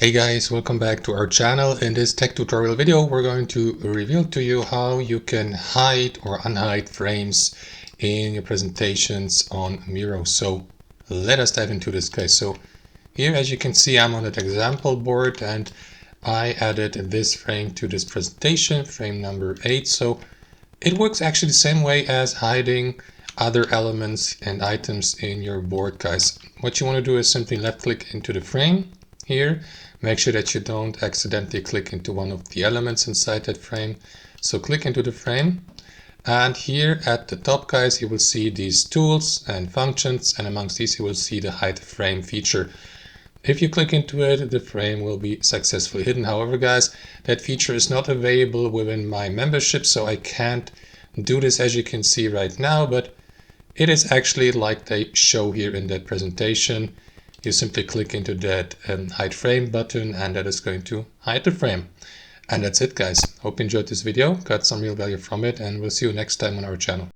Hey guys, welcome back to our channel. In this tech tutorial video, we're going to reveal to you how you can hide or unhide frames in your presentations on Miro. So let us dive into this, guys. So here, as you can see, I'm on an example board and I added this frame to this presentation, frame number 8. So it works actually the same way as hiding other elements and items in your board, guys. What you want to do is simply left click into the frame here. Make sure that you don't accidentally click into one of the elements inside that frame. So click into the frame, and here at the top, guys, you will see these tools and functions, and amongst these you will see the hide frame feature. If you click into it, the frame will be successfully hidden. However, guys, that feature is not available within my membership, so I can't do this as you can see right now, but it is actually like they show here in that presentation. You simply click into that hide frame button and that is going to hide the frame. And that's it, guys. Hope you enjoyed this video, got some real value from it, and we'll see you next time on our channel.